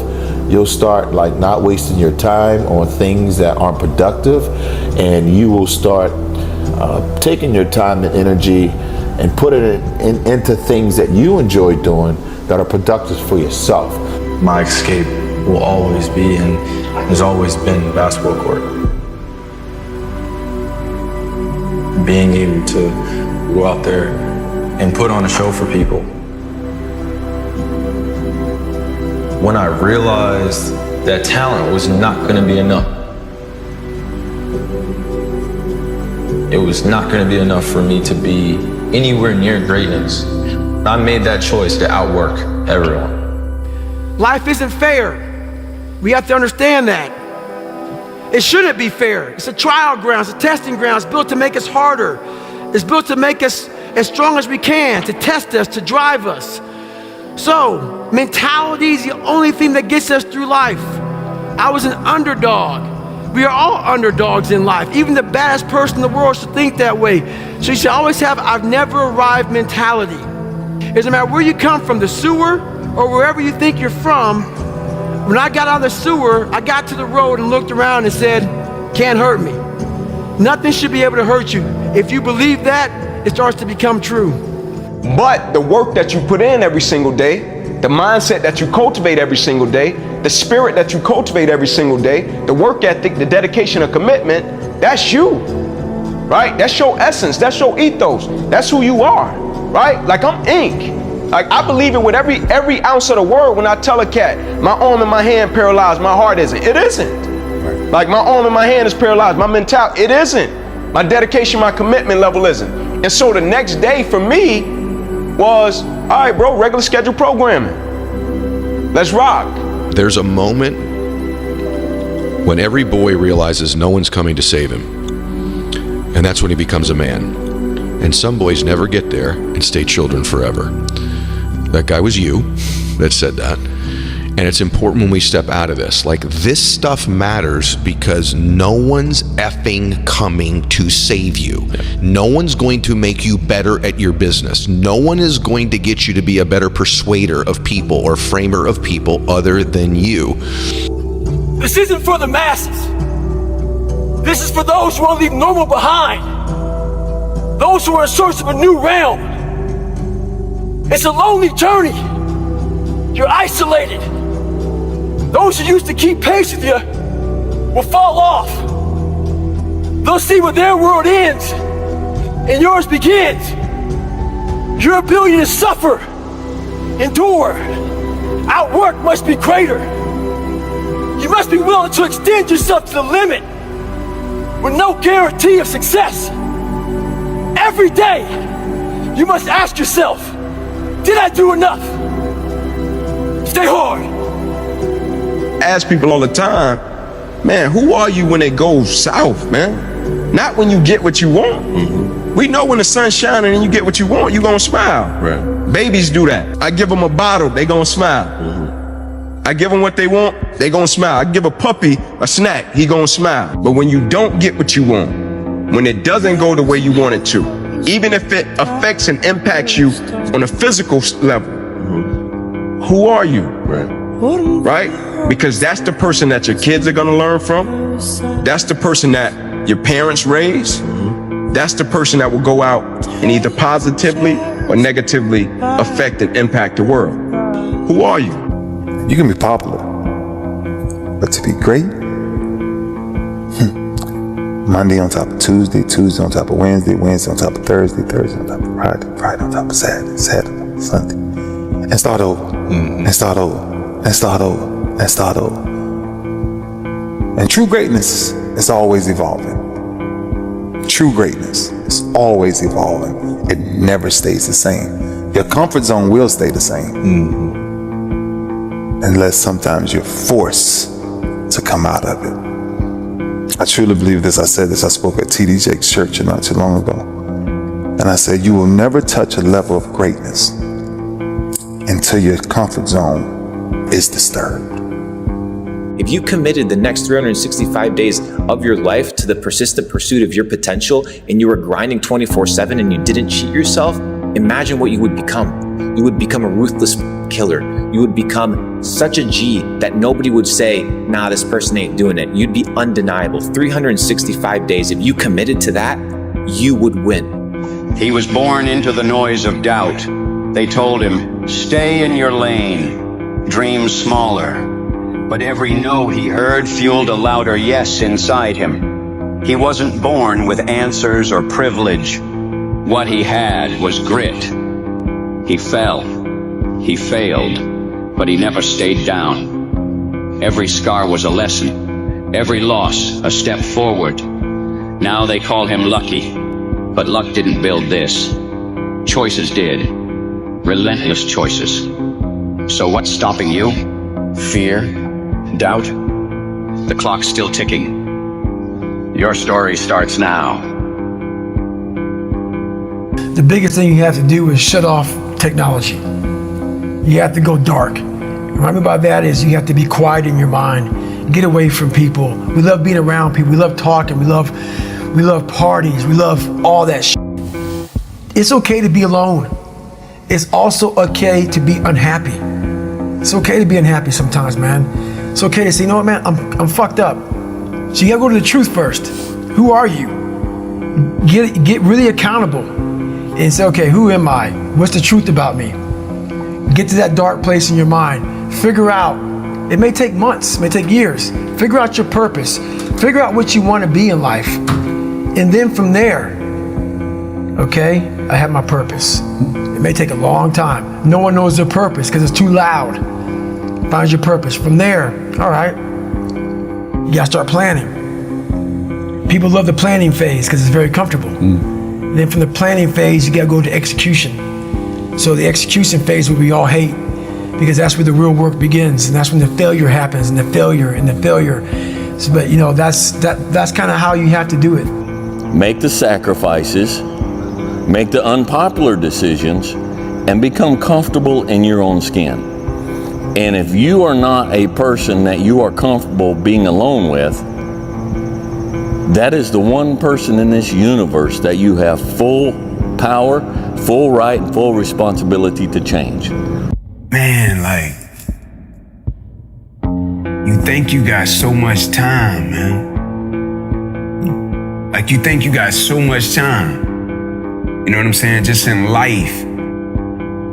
You'll start not wasting your time on things that aren't productive, and you will start taking your time and energy and put it into things that you enjoy doing that are productive for yourself. My escape will always be, and has always been, the basketball court. Being able to go out there and put on a show for people. When I realized that talent was not going to be enough. It was not going to be enough for me to be anywhere near greatness. I made that choice to outwork everyone. Life isn't fair. We have to understand that. It shouldn't be fair. It's a trial ground, it's a testing ground. It's built to make us harder. It's built to make us as strong as we can, to test us, to drive us. So, mentality is the only thing that gets us through life. I was an underdog. We are all underdogs in life. Even the baddest person in the world should think that way. So you should always have I've never arrived mentality. It doesn't matter where you come from, the sewer or wherever you think you're from. When I got out of the sewer, I got to the road and looked around and said, can't hurt me. Nothing should be able to hurt you. If you believe that, it starts to become true. But the work that you put in every single day, the mindset that you cultivate every single day, the spirit that you cultivate every single day, the work ethic, the dedication and commitment, that's you, right? That's your essence, that's your ethos, that's who you are, right? Like I'm ink. Like I believe it with every ounce of the word when I tell a cat, my arm and my hand paralyzed, my heart isn't. It isn't. Like my arm and my hand is paralyzed, my mentality, it isn't. My dedication, my commitment level isn't. And so the next day for me was, all right, bro, regular schedule programming. Let's rock. There's a moment when every boy realizes no one's coming to save him. And that's when he becomes a man. And some boys never get there and stay children forever. That guy was you that said that. And it's important when we step out of this. Like, this stuff matters because no one's effing coming to save you. No one's going to make you better at your business. No one is going to get you to be a better persuader of people or framer of people other than you. This isn't for the masses. This is for those who want to leave normal behind. Those who are in search of a new realm. It's a lonely journey. You're isolated. Those who used to keep pace with you will fall off. They'll see where their world ends and yours begins. Your ability to suffer, endure, outwork must be greater. You must be willing to extend yourself to the limit with no guarantee of success. Every day, you must ask yourself, did I do enough? Stay hard. Ask people all the time, man, who are you when it goes south, man? Not when you get what you want. We know when the sun's shining and you get what you want, you gonna smile. Right. Babies do that. I give them a bottle, they gonna smile. I give them what they want, they gonna smile. I give a puppy a snack, he gonna smile. But when you don't get what you want, when it doesn't go the way you want it to, even if it affects and impacts you on a physical level, who are you? Right? Because that's the person that your kids are gonna learn from. That's the person that your parents raised. That's the person that will go out and either positively or negatively affect and impact the world. Who are you? You can be popular, but to be great, Monday on top of Tuesday, Tuesday on top of Wednesday, Wednesday on top of Thursday, Thursday on top of Friday, Friday on top of Saturday, Saturday on top of Sunday, and start over, and start over, and start over, and start over. And true greatness is always evolving. True greatness is always evolving. It never stays the same. Your comfort zone will stay the same. Unless sometimes you're forced to come out of it. I truly believe this. I said this. I spoke at T.D. Jakes' church not too long ago. And I said, you will never touch a level of greatness until your comfort zone is disturbed. If you committed the next 365 days of your life to the persistent pursuit of your potential and you were grinding 24/7 and you didn't cheat yourself, imagine what you would become. You would become a ruthless killer. You would become such a G that nobody would say, nah, this person ain't doing it. You'd be undeniable. 365 days, if you committed to that, you would win. He was born into the noise of doubt. They told him, stay in your lane, dream smaller. But every no he heard fueled a louder yes inside him. He wasn't born with answers or privilege. What he had was grit. He fell. He failed. But he never stayed down. Every scar was a lesson. Every loss a step forward. Now they call him lucky. But luck didn't build this. Choices did. Relentless choices. So what's stopping you? Fear? Doubt? The clock's still ticking. Your story starts now. The biggest thing you have to do is shut off technology. You have to go dark. What I mean by that is you have to be quiet in your mind. Get away from people. We love being around people. We love talking. We love parties. We love all that shit. It's okay to be alone. It's also okay to be unhappy. It's okay to be unhappy sometimes, man. It's okay to say, you know what, man, I'm fucked up. So you gotta go to the truth first. Who are you? Get really accountable and say, okay, who am I? What's the truth about me? Get to that dark place in your mind. Figure out, it may take months, it may take years. Figure out your purpose. Figure out what you want to be in life. And then from there, okay, I have my purpose. It may take a long time. No one knows their purpose because it's too loud. Find your purpose. From there, all right, you gotta start planning. People love the planning phase because it's very comfortable. Then from the planning phase, you gotta go to execution. So the execution phase will be all hate because that's where the real work begins, and that's when the failure happens, and the failure. So, but you know, that's kind of how you have to do it. Make the sacrifices, make the unpopular decisions, and become comfortable in your own skin. And if you are not a person that you are comfortable being alone with, that is the one person in this universe that you have full power, full right, and full responsibility to change. Man, like, you think you got so much time, man. Like, you think you got so much time. You know what I'm saying? Just in life.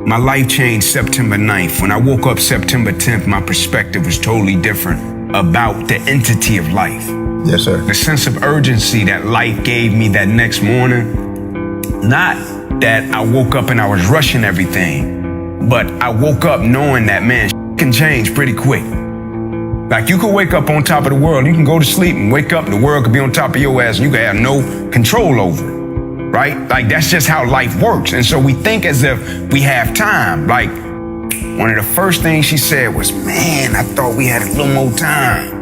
My life changed September 9th. When I woke up September 10th, my perspective was totally different about the entity of life. Yes, sir. The sense of urgency that life gave me that next morning. Not that I woke up and I was rushing everything, but I woke up knowing that, man, can change pretty quick. Like, you could wake up on top of the world, you can go to sleep and wake up and the world could be on top of your ass and you could have no control over it, right? Like, that's just how life works. And so we think as if we have time. Like, one of the first things she said was, man, I thought we had a little more time.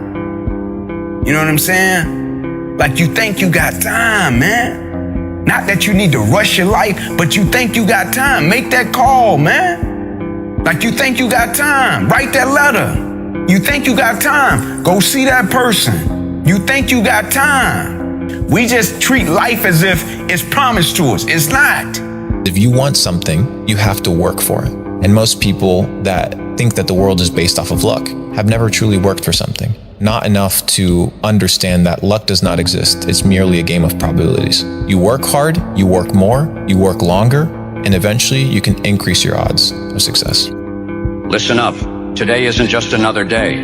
You know what I'm saying? Like, you think you got time, man. Not that you need to rush your life, but you think you got time. Make that call, man. Like, you think you got time. Write that letter. You think you got time. Go see that person. You think you got time. We just treat life as if it's promised to us. It's not. If you want something, you have to work for it. And most people that think that the world is based off of luck have never truly worked for something. Not enough to understand that luck does not exist. It's merely a game of probabilities. You work hard, you work more, you work longer, and eventually you can increase your odds of success. Listen up. Today isn't just another day.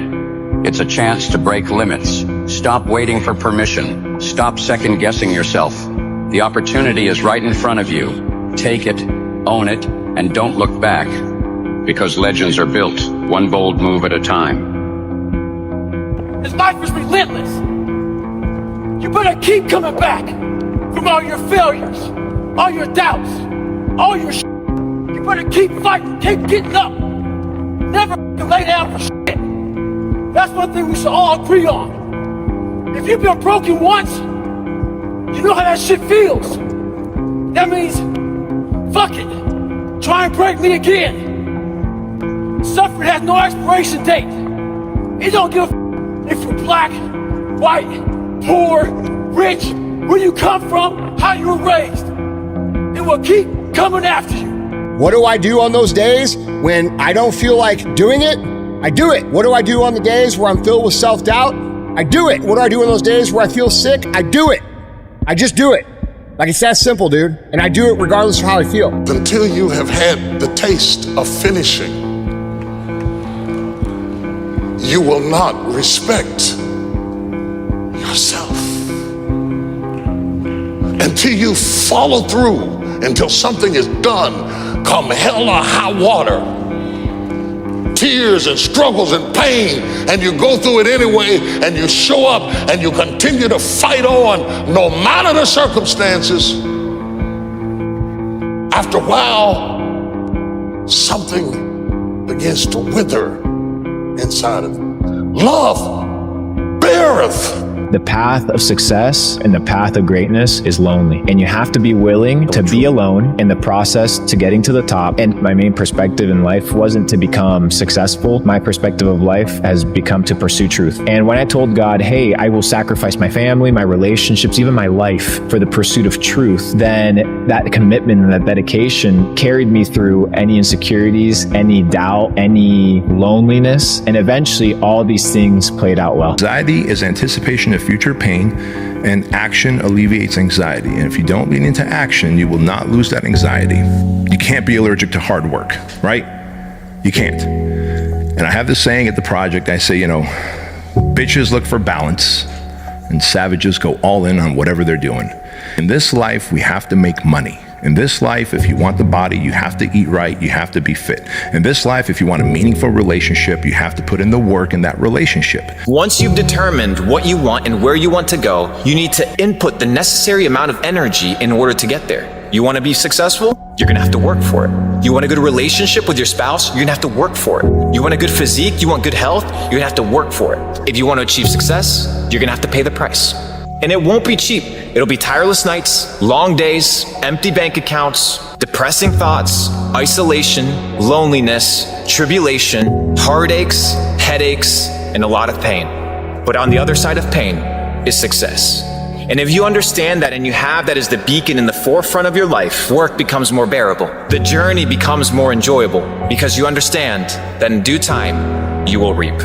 It's a chance to break limits. Stop waiting for permission. Stop second-guessing yourself. The opportunity is right in front of you. Take it, own it, and don't look back. Because legends are built, one bold move at a time. This life is relentless. You better keep coming back from all your failures, all your doubts, all your shit. You better keep fighting, keep getting up. Never lay down for shit. That's one thing we should all agree on. If you've been broken once, you know how that shit feels. That means, fuck it. Try and break me again. Suffering has no expiration date. It don't give a if you're black, white, poor, rich, where you come from, how you were raised. It will keep coming after you. What do I do on those days when I don't feel like doing it? I do it. What do I do on the days where I'm filled with self-doubt? I do it. What do I do on those days where I feel sick? I do it. I just do it. Like, it's that simple, dude. And I do it regardless of how I feel. Until you have had the taste of finishing, you will not respect yourself. Until you follow through, until something is done, come hell or high water, tears and struggles and pain, and you go through it anyway, and you show up and you continue to fight on no matter the circumstances. After a while, something begins to wither inside of you. Love beareth. The path of success and the path of greatness is lonely, and you have to be willing to be alone in the process to getting to the top. And my main perspective in life wasn't to become successful. My perspective of life has become to pursue truth. And when I told God, hey, I will sacrifice my family, my relationships, even my life for the pursuit of truth, then that commitment and that dedication carried me through any insecurities, any doubt, any loneliness, and eventually all these things played out well. Anxiety is anticipation of future pain, and action alleviates anxiety. And if you don't lean into action, you will not lose that anxiety. You can't be allergic to hard work, right? You can't. And I have this saying at the project, I say, bitches look for balance and savages go all in on whatever they're doing. In this life, we have to make money. In this life, if you want the body, you have to eat right, you have to be fit. In this life, if you want a meaningful relationship, you have to put in the work in that relationship. Once you've determined what you want and where you want to go, you need to input the necessary amount of energy in order to get there. You want to be successful? You're going to have to work for it. You want a good relationship with your spouse? You're going to have to work for it. You want a good physique? You want good health? You're going to have to work for it. If you want to achieve success, you're going to have to pay the price. And it won't be cheap. It'll be tireless nights, long days, empty bank accounts, depressing thoughts, isolation, loneliness, tribulation, heartaches, headaches, and a lot of pain. But on the other side of pain is success. And if you understand that and you have that as the beacon in the forefront of your life, work becomes more bearable. The journey becomes more enjoyable because you understand that in due time, you will reap.